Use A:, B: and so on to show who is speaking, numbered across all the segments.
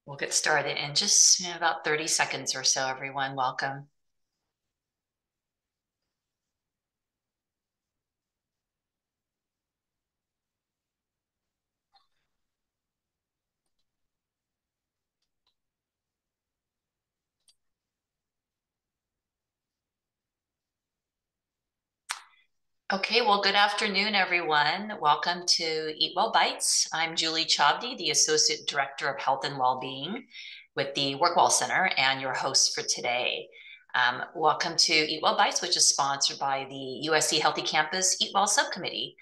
A: We'll get started in just about 30 seconds or so, everyone. Welcome. Okay, well, good afternoon, everyone. Welcome to Eat Well Bites. I'm Julie Chabdi, the Associate Director of Health and Wellbeing with the WorkWell Center and your host for today. Welcome to Eat Well Bites, which is sponsored by the USC Healthy Campus Eat Well Subcommittee.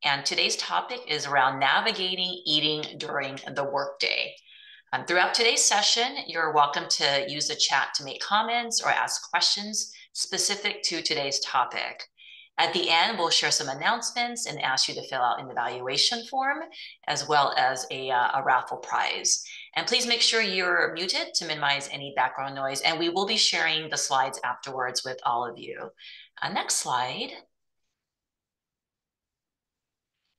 A: And today's topic is around navigating eating during the workday. Throughout today's session, you're welcome to use the chat to make comments or ask questions specific to today's topic. At the end, we'll share some announcements and ask you to fill out an evaluation form, as well as a raffle prize. And please make sure you're muted to minimize any background noise. And we will be sharing the slides afterwards with all of you. Next slide.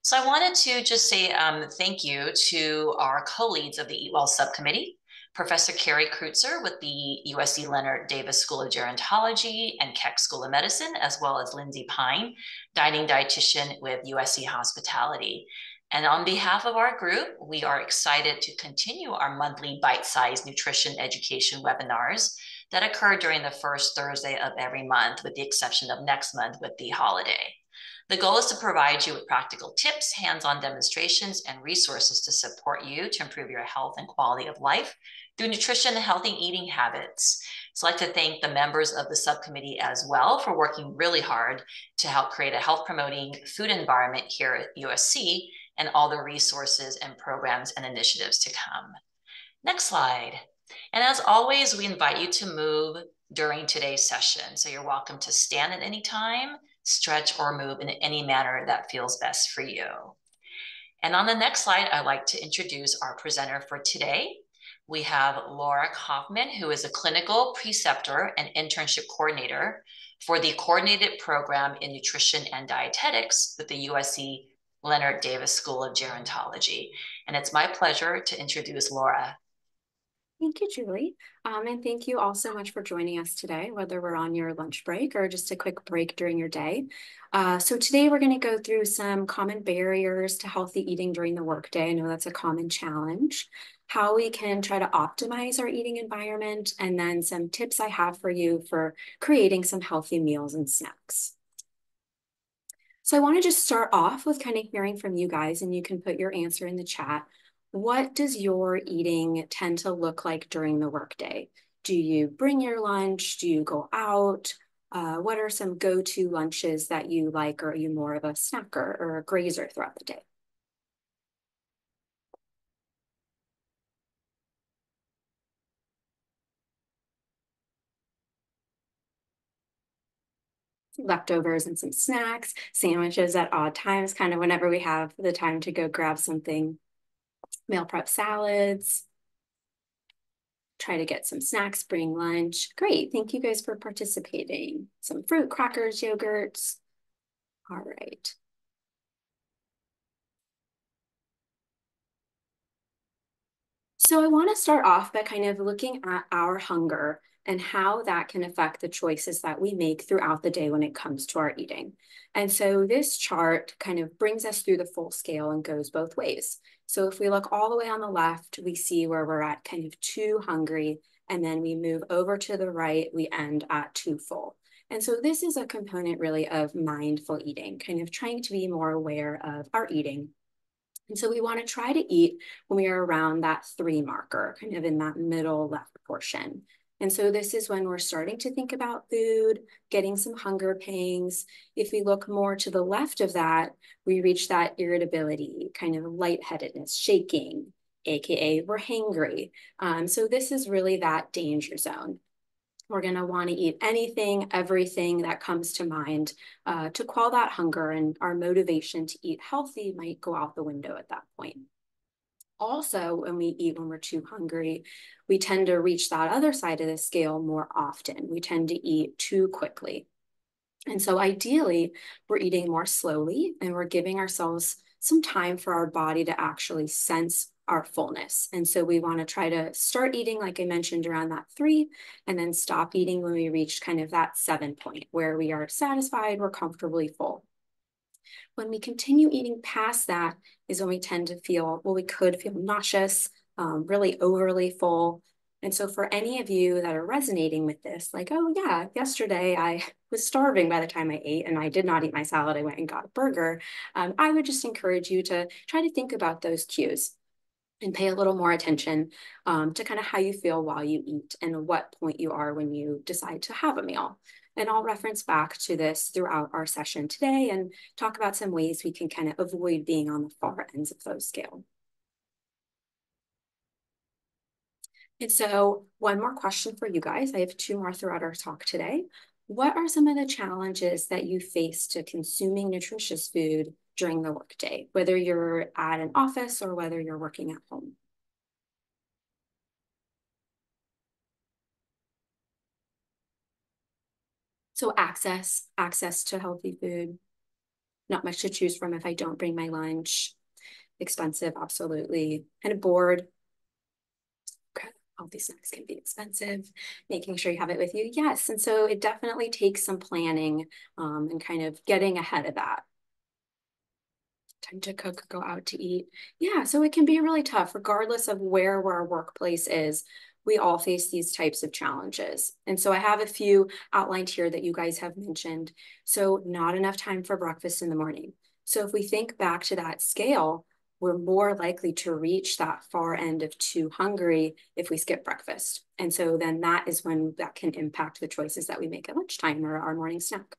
A: So I wanted to just say thank you to our co-leads of the Eat Well Subcommittee, Professor Carrie Kreutzer with the USC Leonard Davis School of Gerontology and Keck School of Medicine, as well as Lindsay Pine, dining dietitian with USC Hospitality. And on behalf of our group, we are excited to continue our monthly bite-sized nutrition education webinars that occur during the first Thursday of every month, with the exception of next month with the holiday. The goal is to provide you with practical tips, hands-on demonstrations, and resources to support you to improve your health and quality of life through nutrition and healthy eating habits. So I'd like to thank the members of the subcommittee as well for working really hard to help create a health-promoting food environment here at USC and all the resources and programs and initiatives to come. Next slide. And as always, we invite you to move during today's session. So you're welcome to stand at any time, stretch, or move in any manner that feels best for you. And on the next slide, I'd like to introduce our presenter for today. We have Laura Kaufman, who is a clinical preceptor and internship coordinator for the Coordinated Program in Nutrition and Dietetics with the USC Leonard Davis School of Gerontology. And it's my pleasure to introduce Laura.
B: Thank you, Julie. And thank you all so much for joining us today, whether we're on your lunch break or just a quick break during your day. So today we're going to go through some common barriers to healthy eating during the workday. I know that's a common challenge, how we can try to optimize our eating environment, and then some tips I have for you for creating some healthy meals and snacks. So I want to just start off with kind of hearing from you guys, and you can put your answer in the chat. What does your eating tend to look like during the workday? Do you bring your lunch? Do you go out? What are some go-to lunches that you like, or are you more of a snacker or a grazer throughout the day? Leftovers and some snacks, sandwiches at odd times, kind of whenever we have the time to go grab something, meal prep salads, try to get some snacks, bring lunch. Great, thank you guys for participating. Some fruit, crackers, yogurts. All right. So I want to start off by kind of looking at our hunger and how that can affect the choices that we make throughout the day when it comes to our eating. And so this chart kind of brings us through the full scale and goes both ways. So if we look all the way on the left, we see where we're at kind of too hungry, and then we move over to the right, we end at too full. And so this is a component really of mindful eating, kind of trying to be more aware of our eating. And so we want to try to eat when we are around that 3 marker, kind of in that middle left portion. And so this is when we're starting to think about food, getting some hunger pangs. If we look more to the left of that, we reach that irritability, kind of lightheadedness, shaking, AKA we're hangry. So this is really that danger zone. We're going to want to eat anything, everything that comes to mind to quell that hunger, and our motivation to eat healthy might go out the window at that point. Also, when we eat when we're too hungry, we tend to reach that other side of the scale more often. We tend to eat too quickly. And so ideally, we're eating more slowly, and we're giving ourselves some time for our body to actually sense our fullness. And so we want to try to start eating, like I mentioned, around that 3, and then stop eating when we reach kind of that 7 point where we are satisfied, we're comfortably full. When we continue eating past that is when we tend to feel, well, we could feel nauseous, really overly full. And so for any of you that are resonating with this, like, oh yeah, yesterday I was starving by the time I ate and I did not eat my salad, I went and got a burger. I would just encourage you to try to think about those cues and pay a little more attention to kind of how you feel while you eat and what point you are when you decide to have a meal. And I'll reference back to this throughout our session today and talk about some ways we can kind of avoid being on the far ends of those scale. And so one more question for you guys. I have 2 more throughout our talk today. What are some of the challenges that you face to consuming nutritious food during the workday, whether you're at an office or whether you're working at home? So access to healthy food, not much to choose from if I don't bring my lunch. Expensive, absolutely. Kind of bored. Okay. All these snacks can be expensive. Making sure you have it with you. Yes. And so it definitely takes some planning and kind of getting ahead of that. Time to cook, go out to eat. Yeah, so it can be really tough, regardless of where our workplace is. We all face these types of challenges. And so I have a few outlined here that you guys have mentioned. So not enough time for breakfast in the morning. So if we think back to that scale, we're more likely to reach that far end of too hungry if we skip breakfast. And so then that is when that can impact the choices that we make at lunchtime or our morning snack.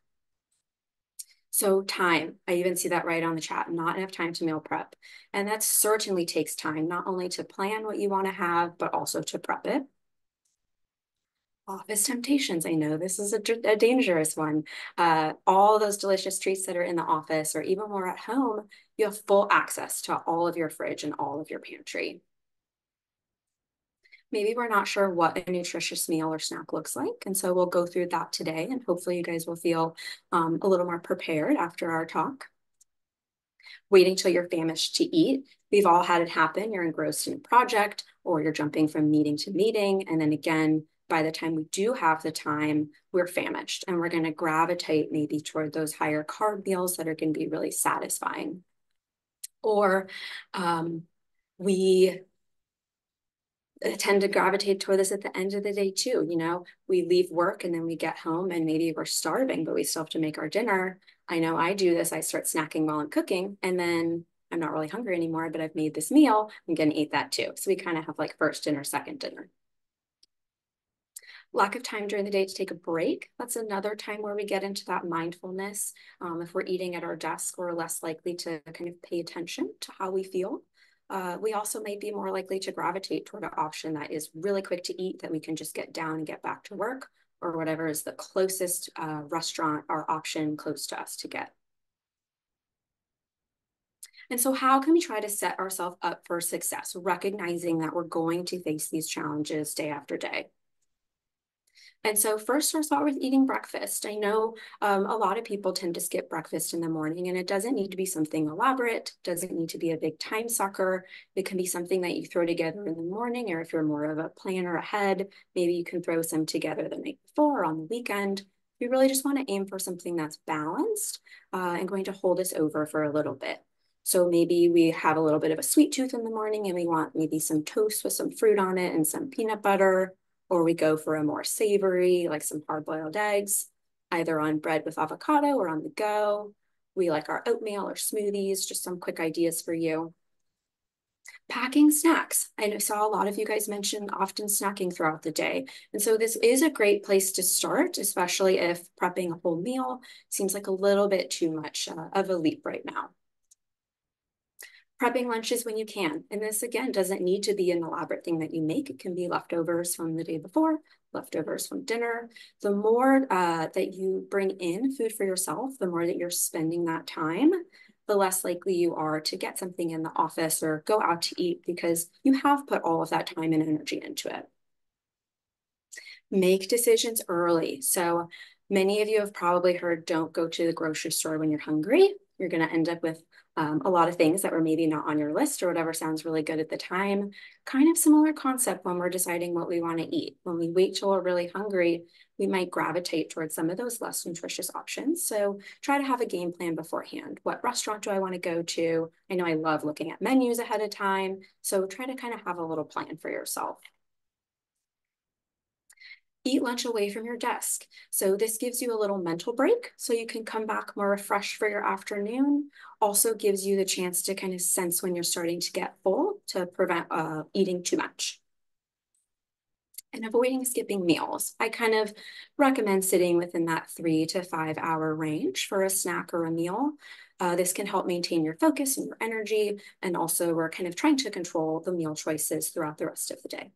B: So time, I even see that right on the chat, not enough time to meal prep. And that certainly takes time, not only to plan what you want to have, but also to prep it. Office temptations, I know this is a dangerous one. All those delicious treats that are in the office or even more at home, you have full access to all of your fridge and all of your pantry. Maybe we're not sure what a nutritious meal or snack looks like. And so we'll go through that today and hopefully you guys will feel a little more prepared after our talk. Waiting till you're famished to eat. We've all had it happen. You're engrossed in a project or you're jumping from meeting to meeting. And then again, by the time we do have the time, we're famished and we're going to gravitate maybe toward those higher carb meals that are going to be really satisfying. Or we tend to gravitate toward this at the end of the day too. You know, we leave work and then we get home and maybe we're starving, but we still have to make our dinner. I know I do this. I start snacking while I'm cooking and then I'm not really hungry anymore, but I've made this meal. I'm going to eat that too. So we kind of have like first dinner, second dinner. Lack of time during the day to take a break. That's another time where we get into that mindfulness. If we're eating at our desk, we're less likely to kind of pay attention to how we feel. We also may be more likely to gravitate toward an option that is really quick to eat that we can just get down and get back to work or whatever is the closest restaurant or option close to us to get. And so how can we try to set ourselves up for success, recognizing that we're going to face these challenges day after day? And so first, I'll start with eating breakfast. I know a lot of people tend to skip breakfast in the morning, and it doesn't need to be something elaborate, doesn't need to be a big time sucker. It can be something that you throw together in the morning, or if you're more of a planner ahead, maybe you can throw some together the night before or on the weekend. We really just want to aim for something that's balanced and going to hold us over for a little bit. So maybe we have a little bit of a sweet tooth in the morning and we want maybe some toast with some fruit on it and some peanut butter, or we go for a more savory, like some hard-boiled eggs, either on bread with avocado or on the go. We like our oatmeal or smoothies, just some quick ideas for you. Packing snacks. I saw a lot of you guys mention often snacking throughout the day. And so this is a great place to start, especially if prepping a whole meal seems like a little bit too much of a leap right now. Prepping lunches when you can. And this, again, doesn't need to be an elaborate thing that you make. It can be leftovers from the day before, leftovers from dinner. The more that you bring in food for yourself, the more that you're spending that time, the less likely you are to get something in the office or go out to eat because you have put all of that time and energy into it. Make decisions early. So many of you have probably heard, don't go to the grocery store when you're hungry. You're going to end up with A lot of things that were maybe not on your list or whatever sounds really good at the time. Kind of similar concept when we're deciding what we want to eat. When we wait till we're really hungry, we might gravitate towards some of those less nutritious options. So try to have a game plan beforehand. What restaurant do I want to go to? I know I love looking at menus ahead of time. So try to kind of have a little plan for yourself. Eat lunch away from your desk. So this gives you a little mental break so you can come back more refreshed for your afternoon. Also gives you the chance to kind of sense when you're starting to get full to prevent eating too much. And avoiding skipping meals. I kind of recommend sitting within that 3 to 5 hour range for a snack or a meal. This can help maintain your focus and your energy. And also we're kind of trying to control the meal choices throughout the rest of the day.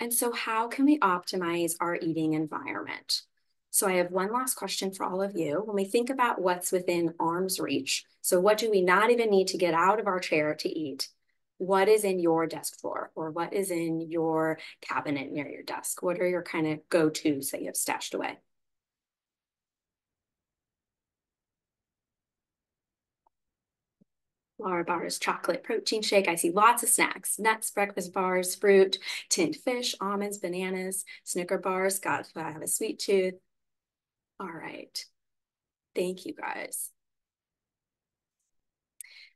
B: And so how can we optimize our eating environment? So I have one last question for all of you. When we think about what's within arm's reach, so what do we not even need to get out of our chair to eat? What is in your desk drawer or what is in your cabinet near your desk? What are your kind of go-tos that you have stashed away? Lar bars, chocolate, protein shake. I see lots of snacks, nuts, breakfast bars, fruit, tinned fish, almonds, bananas, Snicker bars. God, I have a sweet tooth. All right. Thank you guys.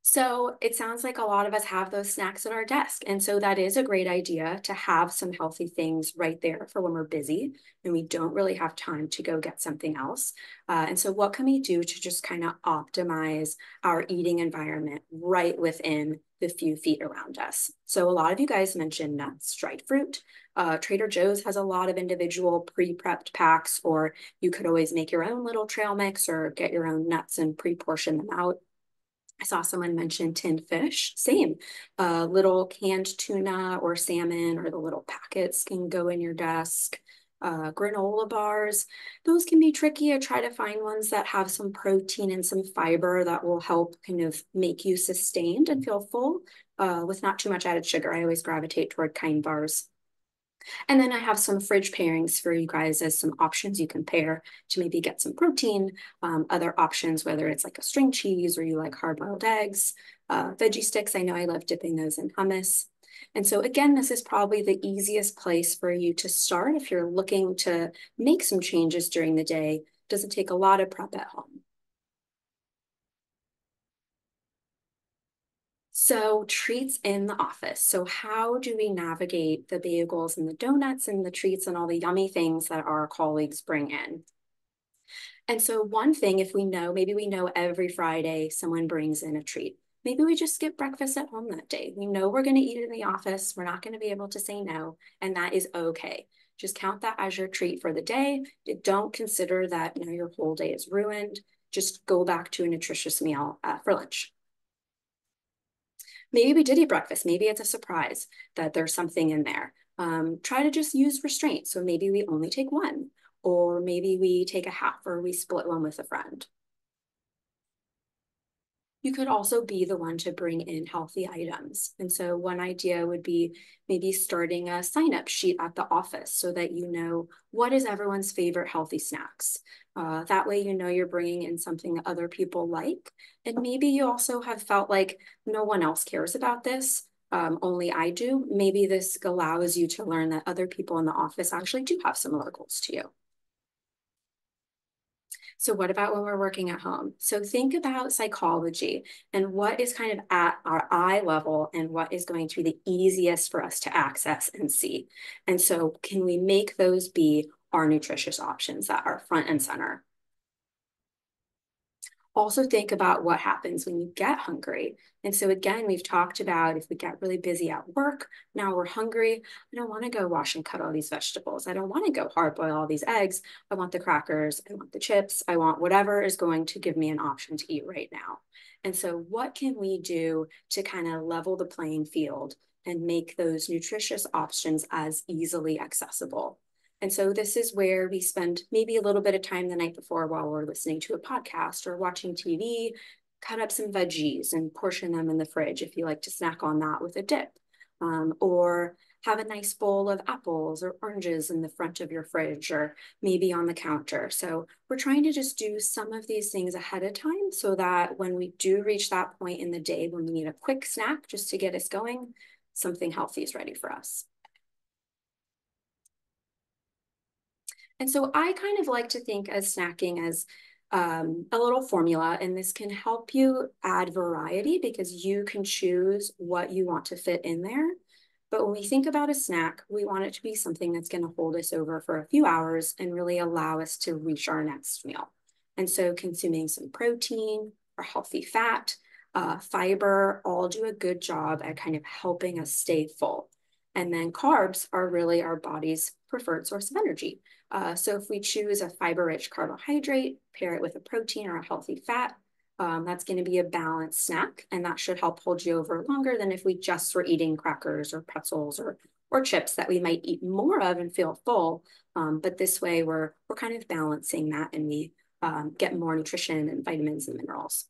B: So it sounds like a lot of us have those snacks at our desk. And so that is a great idea to have some healthy things right there for when we're busy and we don't really have time to go get something else. And so what can we do to just kind of optimize our eating environment right within the few feet around us? So a lot of you guys mentioned nuts, dried fruit. Trader Joe's has a lot of individual pre-prepped packs, or you could always make your own little trail mix or get your own nuts and pre-portion them out. I saw someone mention tinned fish. Same. Little canned tuna or salmon or the little packets can go in your desk. Granola bars. Those can be tricky. I try to find ones that have some protein and some fiber that will help kind of make you sustained and feel full with not too much added sugar. I always gravitate toward Kind bars. And then I have some fridge pairings for you guys as some options you can pair to maybe get some protein, other options, whether it's like a string cheese or you like hard-boiled eggs, veggie sticks. I know I love dipping those in hummus. And so again, this is probably the easiest place for you to start if you're looking to make some changes during the day. Doesn't take a lot of prep at home. So treats in the office. So how do we navigate the bagels and the donuts and the treats and all the yummy things that our colleagues bring in? And so one thing, if we know, maybe we know every Friday someone brings in a treat. Maybe we just skip breakfast at home that day. We know we're going to eat it in the office. We're not going to be able to say no, and that is okay. Just count that as your treat for the day. Don't consider that, your whole day is ruined. Just go back to a nutritious meal for lunch. Maybe we did eat breakfast. Maybe it's a surprise that there's something in there. Try to just use restraint. So maybe we only take one, or maybe we take a half, or we split one with a friend. You could also be the one to bring in healthy items. And so one idea would be maybe starting a sign-up sheet at the office so that you know what is everyone's favorite healthy snacks. That way, you're bringing in something that other people like. And maybe you also have felt like no one else cares about this, only I do. Maybe this allows you to learn that other people in the office actually do have similar goals to you. So what about when we're working at home? So think about psychology and what is kind of at our eye level and what is going to be the easiest for us to access and see. And so can we make those be our nutritious options that are front and center? Also think about what happens when you get hungry. And so again, we've talked about if we get really busy at work, now we're hungry. I don't want to go wash and cut all these vegetables. I don't want to go hard boil all these eggs. I want the crackers. I want the chips. I want whatever is going to give me an option to eat right now. And so what can we do to kind of level the playing field and make those nutritious options as easily accessible? And so this is where we spend maybe a little bit of time the night before while we're listening to a podcast or watching TV, cut up some veggies and portion them in the fridge if you like to snack on that with a dip. or have a nice bowl of apples or oranges in the front of your fridge or maybe on the counter. So we're trying to just do some of these things ahead of time so that when we do reach that point in the day when we need a quick snack just to get us going, something healthy is ready for us. And so I kind of like to think as snacking as a little formula, and this can help you add variety because you can choose what you want to fit in there. But when we think about a snack, we want it to be something that's going to hold us over for a few hours and really allow us to reach our next meal. And so consuming some protein or healthy fat, fiber, all do a good job at kind of helping us stay full. And then carbs are really our body's preferred source of energy. So if we choose a fiber-rich carbohydrate, pair it with a protein or a healthy fat, that's going to be a balanced snack, and that should help hold you over longer than if we just were eating crackers or pretzels or chips that we might eat more of and feel full. But this way, we're kind of balancing that, and we get more nutrition and vitamins and minerals.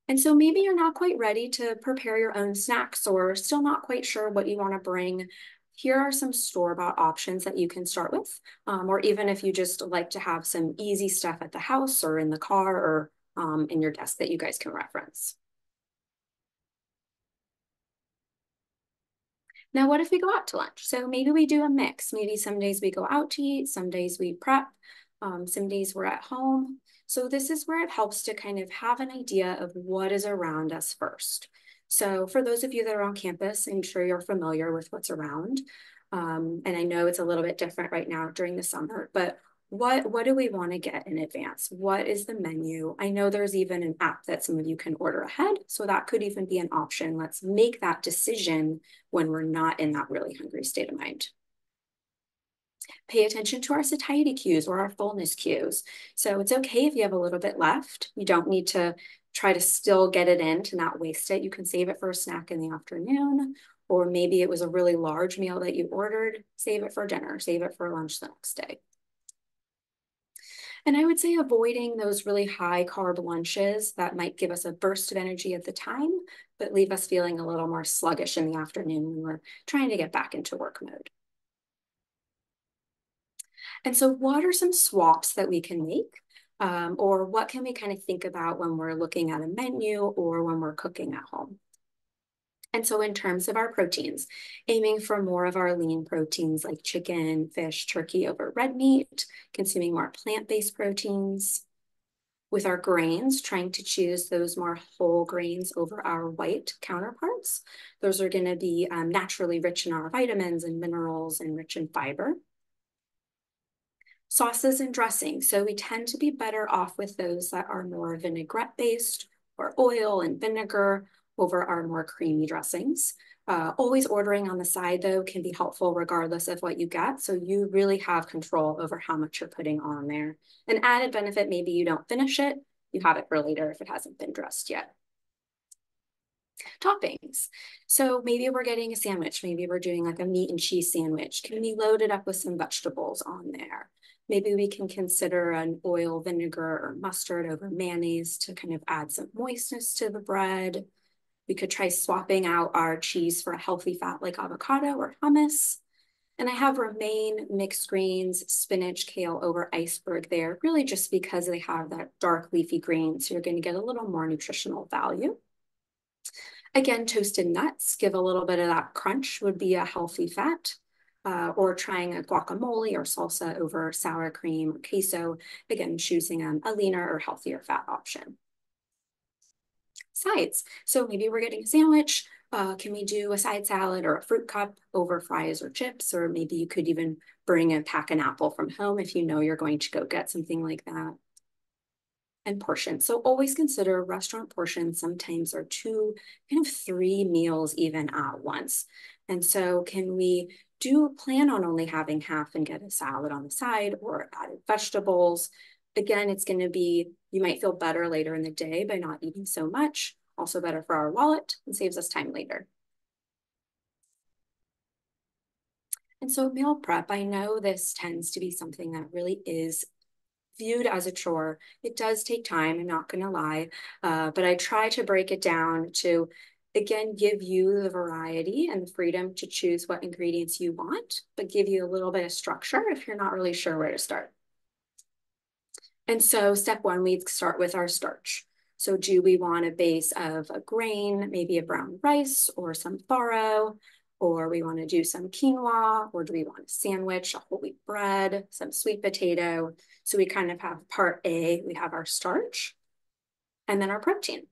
B: And so maybe you're not quite ready to prepare your own snacks or still not quite sure what you want to bring. Here are some store-bought options that you can start with, or even if you just like to have some easy stuff at the house or in the car or in your desk that you guys can reference. Now, what if we go out to lunch? So maybe we do a mix. Maybe some days we go out to eat, some days we prep, some days we're at home. So this is where it helps to kind of have an idea of what is around us first. So for those of you that are on campus, I'm sure you're familiar with what's around. And I know it's a little bit different right now during the summer, but what do we want to get in advance? What is the menu? I know there's even an app that some of you can order ahead, so that could even be an option. Let's make that decision when we're not in that really hungry state of mind. Pay attention to our satiety cues or our fullness cues. So it's okay if you have a little bit left. You don't need to try to still get it in to not waste it. You can save it for a snack in the afternoon, or maybe it was a really large meal that you ordered, save it for dinner, save it for lunch the next day. And I would say avoiding those really high carb lunches that might give us a burst of energy at the time, but leave us feeling a little more sluggish in the afternoon when we're trying to get back into work mode. And so what are some swaps that we can make? Or what can we kind of think about when we're looking at a menu or when we're cooking at home? And so in terms of our proteins, aiming for more of our lean proteins like chicken, fish, turkey over red meat, consuming more plant-based proteins. With our grains, trying to choose those more whole grains over our white counterparts. Those are going to be naturally rich in our vitamins and minerals and rich in fiber. Sauces and dressings. So we tend to be better off with those that are more vinaigrette-based or oil and vinegar over our more creamy dressings. Always ordering on the side, though, can be helpful regardless of what you get. So you really have control over how much you're putting on there. An added benefit, maybe you don't finish it, you have it for later if it hasn't been dressed yet. Toppings. So maybe we're getting a sandwich. Maybe we're doing like a meat and cheese sandwich. Can we load it up with some vegetables on there? Maybe we can consider an oil, vinegar, or mustard over mayonnaise to kind of add some moistness to the bread. We could try swapping out our cheese for a healthy fat like avocado or hummus. And I have romaine, mixed greens, spinach, kale over iceberg there, really just because they have that dark leafy green. So you're going to get a little more nutritional value. Again, toasted nuts, give a little bit of that crunch would be a healthy fat. Or trying a guacamole or salsa over sour cream or queso. Again, choosing a leaner or healthier fat option. Sides. So maybe we're getting a sandwich. Can we do a side salad or a fruit cup over fries or chips? Or maybe you could even bring and pack an apple from home if you know you're going to go get something like that. And portions. So always consider restaurant portions sometimes are 2, kind of 3 meals even at once. And so can we plan on only having half and get a salad on the side or added vegetables? Again, it's going to be, you might feel better later in the day by not eating so much. Also better for our wallet and saves us time later. And so meal prep, I know this tends to be something that really is viewed as a chore. It does take time, I'm not going to lie, but I try to break it down to, again, give you the variety and the freedom to choose what ingredients you want, but give you a little bit of structure if you're not really sure where to start. And so step one, we'd start with our starch. So do we want a base of a grain, maybe a brown rice or some farro, or we want to do some quinoa, or do we want a sandwich, a whole wheat bread, some sweet potato? So we kind of have part A, we have our starch, and then our protein.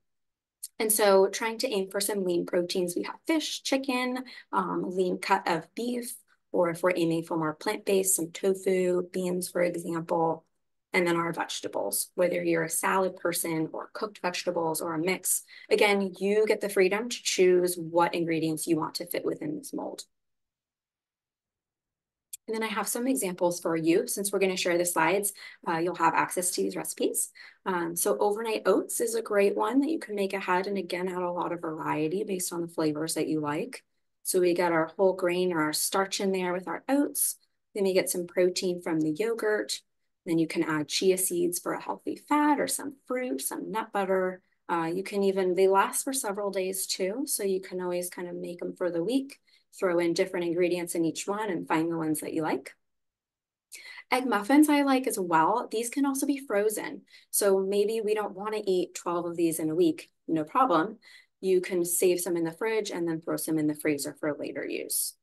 B: And so trying to aim for some lean proteins, we have fish, chicken, lean cut of beef, or if we're aiming for more plant-based, some tofu, beans, for example, and then our vegetables, whether you're a salad person or cooked vegetables or a mix. Again, you get the freedom to choose what ingredients you want to fit within this mold. And then I have some examples for you. Since we're going to share the slides, you'll have access to these recipes. So overnight oats is a great one that you can make ahead, and again, add a lot of variety based on the flavors that you like. So we got our whole grain or our starch in there with our oats. Then we get some protein from the yogurt. Then you can add chia seeds for a healthy fat, or some fruit, some nut butter. You can even, they last for several days too. So you can always kind of make them for the week, throw in different ingredients in each one and find the ones that you like. Egg muffins I like as well. These can also be frozen. So maybe we don't want to eat 12 of these in a week, no problem. You can save some in the fridge and then throw some in the freezer for later use.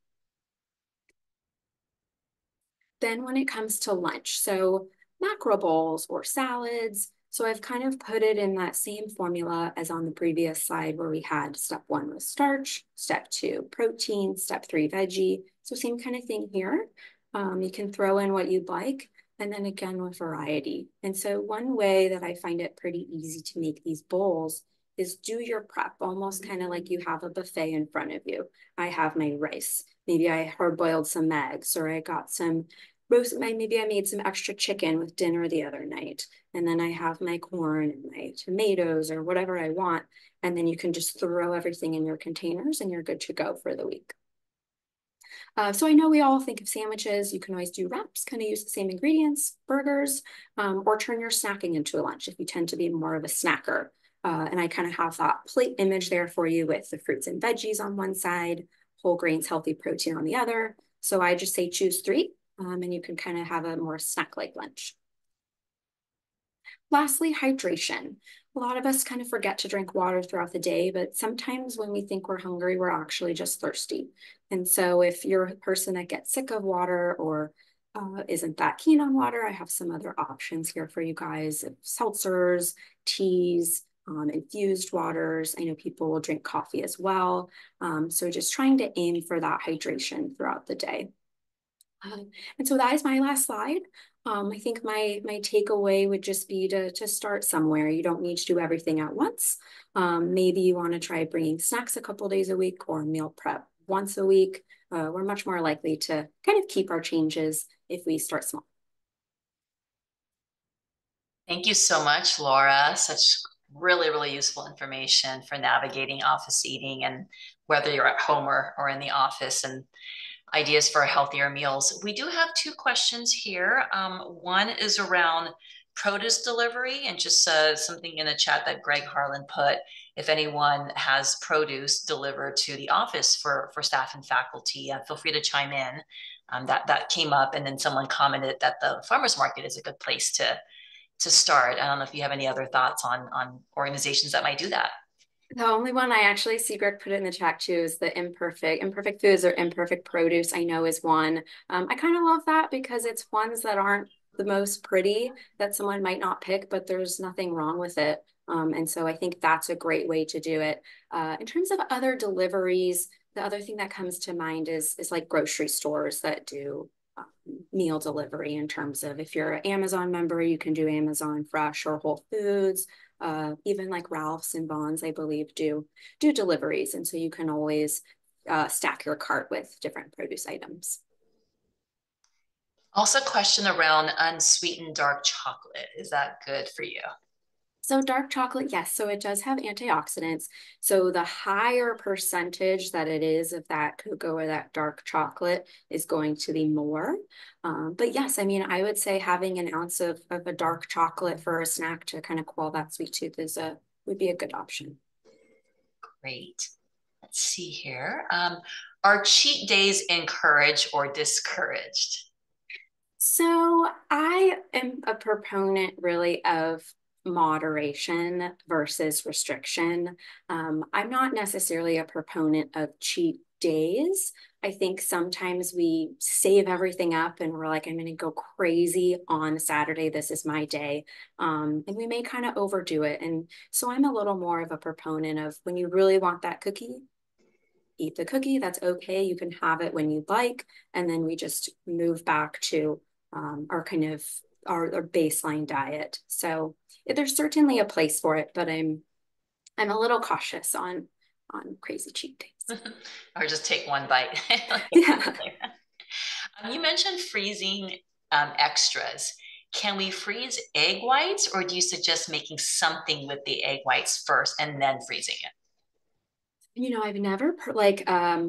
B: Then when it comes to lunch, so mackerel bowls or salads. So I've kind of put it in that same formula as on the previous slide where we had step one was starch, step two, protein, step three, veggie. So same kind of thing here. You can throw in what you'd like, and then again with variety. And so one way that I find it pretty easy to make these bowls is do your prep, almost kind of like you have a buffet in front of you. I have my rice. Maybe I hard boiled some eggs, or I got some roast, maybe I made some extra chicken with dinner the other night. And then I have my corn and my tomatoes or whatever I want. And then you can just throw everything in your containers and you're good to go for the week. So I know we all think of sandwiches. You can always do wraps, kind of use the same ingredients, burgers, or turn your snacking into a lunch if you tend to be more of a snacker. And I kind of have that plate image there for you with the fruits and veggies on one side, whole grains, healthy protein on the other. So I just say choose three, and you can kind of have a more snack-like lunch. Lastly, hydration. A lot of us kind of forget to drink water throughout the day, but sometimes when we think we're hungry, we're actually just thirsty. And so if you're a person that gets sick of water or isn't that keen on water, I have some other options here for you guys. Seltzers, teas, infused waters. I know people will drink coffee as well. So just trying to aim for that hydration throughout the day. And so that is my last slide. I think my takeaway would just be to start somewhere. You don't need to do everything at once. Maybe you want to try bringing snacks a couple days a week or meal prep once a week. We're much more likely to kind of keep our changes if we start small.
A: Thank you so much, Laura. Such really, really useful information for navigating office eating, and whether you're at home or in the office, and ideas for healthier meals. We do have two questions here. One is around produce delivery, and just something in the chat that Greg Harlan put, if anyone has produce delivered to the office for staff and faculty, feel free to chime in. That came up, and then someone commented that the farmers market is a good place to start. I don't know if you have any other thoughts on organizations that might do that.
B: The only one I actually see Greg put in the chat too is the imperfect foods or imperfect produce. I know is one. I kind of love that because it's ones that aren't the most pretty that someone might not pick, but there's nothing wrong with it. And so I think that's a great way to do it. In terms of other deliveries, the other thing that comes to mind is like grocery stores that do meal delivery, in terms of if you're an Amazon member, you can do Amazon Fresh or Whole Foods. Even like Ralph's and Vons, I believe, do deliveries. And so you can always stack your cart with different produce items.
A: Also, question around unsweetened dark chocolate. Is that good for you?
B: So dark chocolate, yes. So it does have antioxidants. So the higher percentage that it is of that cocoa or that dark chocolate is going to be more. But yes, I mean, I would say having an ounce of a dark chocolate for a snack to kind of quell that sweet tooth would be a good option.
A: Great. Let's see here. Are cheat days encouraged or discouraged?
B: So I am a proponent really of moderation versus restriction. I'm not necessarily a proponent of cheat days. I think sometimes we save everything up and we're like, I'm going to go crazy on Saturday. This is my day. And we may kind of overdo it. And so I'm a little more of a proponent of when you really want that cookie, eat the cookie. That's okay. You can have it when you'd like. And then we just move back to our kind of our baseline diet. So there's certainly a place for it, but I'm a little cautious on crazy cheat days.
A: Or just take one bite?
B: Yeah.
A: You mentioned freezing extras. Can we freeze egg whites, or do you suggest making something with the egg whites first and then freezing it?
B: I've never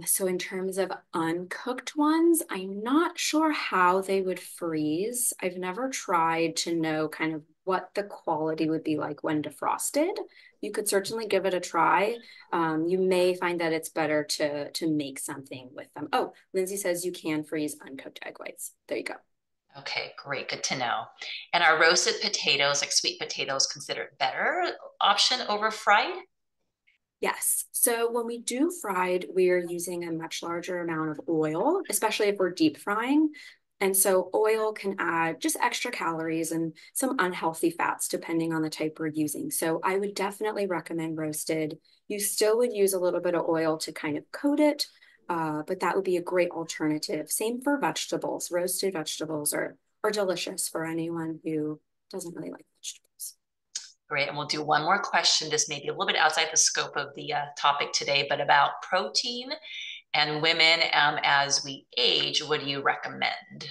B: so in terms of uncooked ones, I'm not sure how they would freeze. I've never tried to know kind of what the quality would be like when defrosted. You could certainly give it a try. You may find that it's better to make something with them. Oh, Lindsay says you can freeze uncooked egg whites. There you go.
A: Okay, great, good to know. And are roasted potatoes, like sweet potatoes, considered better option over fried?
B: Yes. So when we do fried, we are using a much larger amount of oil, especially if we're deep frying. And so oil can add just extra calories and some unhealthy fats depending on the type we're using. So I would definitely recommend roasted. You still would use a little bit of oil to kind of coat it, but that would be a great alternative. Same for vegetables. Roasted vegetables are delicious for anyone who doesn't really like vegetables.
A: Great, and we'll do one more question. This may be a little bit outside the scope of the topic today, but about protein and women as we age, what do you recommend?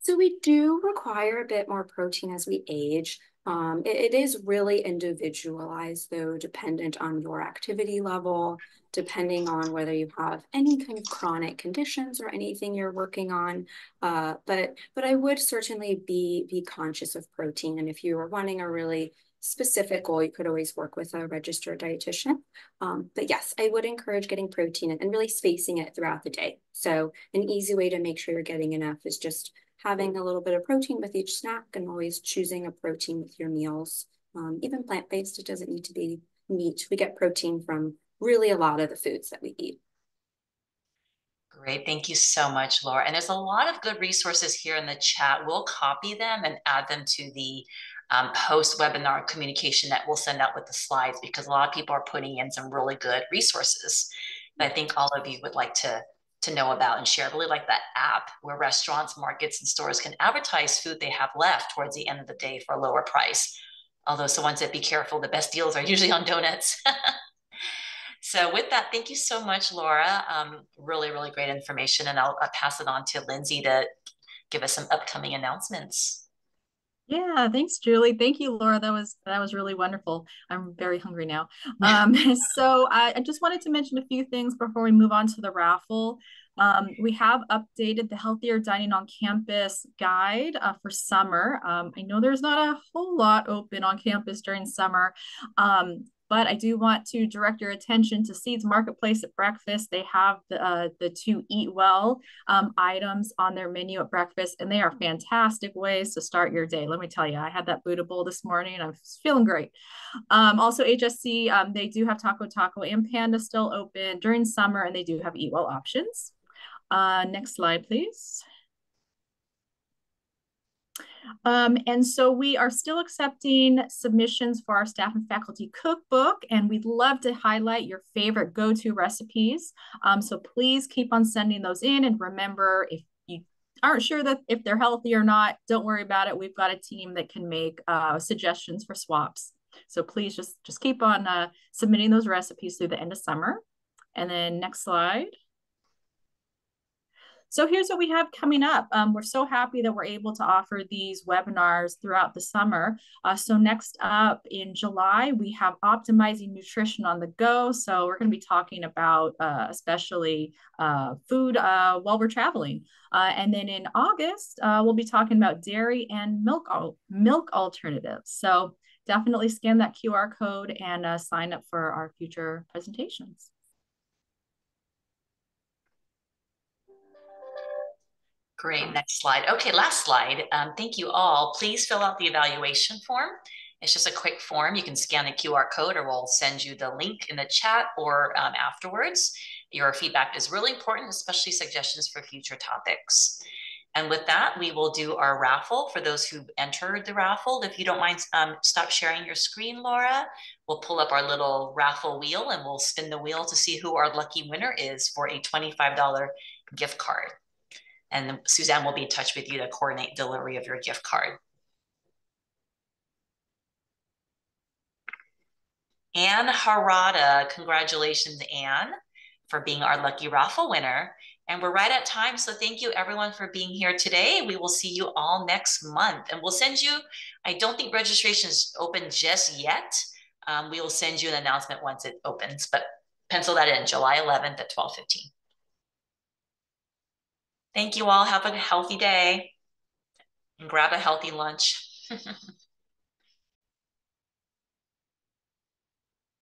B: So we do require a bit more protein as we age. It is really individualized, though, dependent on your activity level, depending on whether you have any kind of chronic conditions or anything you're working on. But I would certainly be conscious of protein. And if you are wanting a really specific goal, you could always work with a registered dietitian. But yes, I would encourage getting protein and really spacing it throughout the day. So an easy way to make sure you're getting enough is just having a little bit of protein with each snack and always choosing a protein with your meals. Even plant-based, it doesn't need to be meat. We get protein from really a lot of the foods that we eat.
A: Great. Thank you so much, Laura. And there's a lot of good resources here in the chat. We'll copy them and add them to the post-webinar communication that we'll send out with the slides because a lot of people are putting in some really good resources that I think all of you would like to know about and share. I really like that app where restaurants, markets, and stores can advertise food they have left towards the end of the day for a lower price. Although someone said, be careful, the best deals are usually on donuts. So with that, thank you so much, Laura. Really, really great information. And I'll pass it on to Lindsay to give us some upcoming announcements.
C: Yeah, thanks, Julie. Thank you, Laura. That was really wonderful. I'm very hungry now. So I just wanted to mention a few things before we move on to the raffle. We have updated the Healthier Dining on Campus guide for summer. I know there's not a whole lot open on campus during summer, but I do want to direct your attention to Seeds Marketplace at breakfast. They have the two Eat Well items on their menu at breakfast, and they are fantastic ways to start your day. Let me tell you, I had that Buddha bowl this morning, and I'm feeling great. Also, HSC, they do have Taco Taco and Panda still open during summer, and they do have Eat Well options. Next slide, please. And so we are still accepting submissions for our staff and faculty cookbook, and we'd love to highlight your favorite go-to recipes. So please keep on sending those in. And remember, if you aren't sure that if they're healthy or not, don't worry about it. We've got a team that can make suggestions for swaps. So please just keep on submitting those recipes through the end of summer. And then next slide. So here's what we have coming up. We're so happy that we're able to offer these webinars throughout the summer. So next up in July, we have optimizing nutrition on the go. So we're going to be talking about especially food while we're traveling. And then in August, we'll be talking about dairy and milk alternatives. So definitely scan that QR code and sign up for our future presentations.
A: Great, next slide. Okay, last slide. Thank you all. Please fill out the evaluation form. It's just a quick form. You can scan the QR code or we'll send you the link in the chat or afterwards. Your feedback is really important, especially suggestions for future topics. And with that, we will do our raffle for those who entered the raffle. If you don't mind, stop sharing your screen, Laura. We'll pull up our little raffle wheel and we'll spin the wheel to see who our lucky winner is for a $25 gift card. And Suzanne will be in touch with you to coordinate delivery of your gift card. Anne Harada, congratulations, Anne, for being our lucky raffle winner. And we're right at time, so thank you everyone for being here today. We will see you all next month. And we'll send you, I don't think registration is open just yet. We will send you an announcement once it opens, but pencil that in, July 11th at 12:15. Thank you all. Have a healthy day and grab a healthy lunch.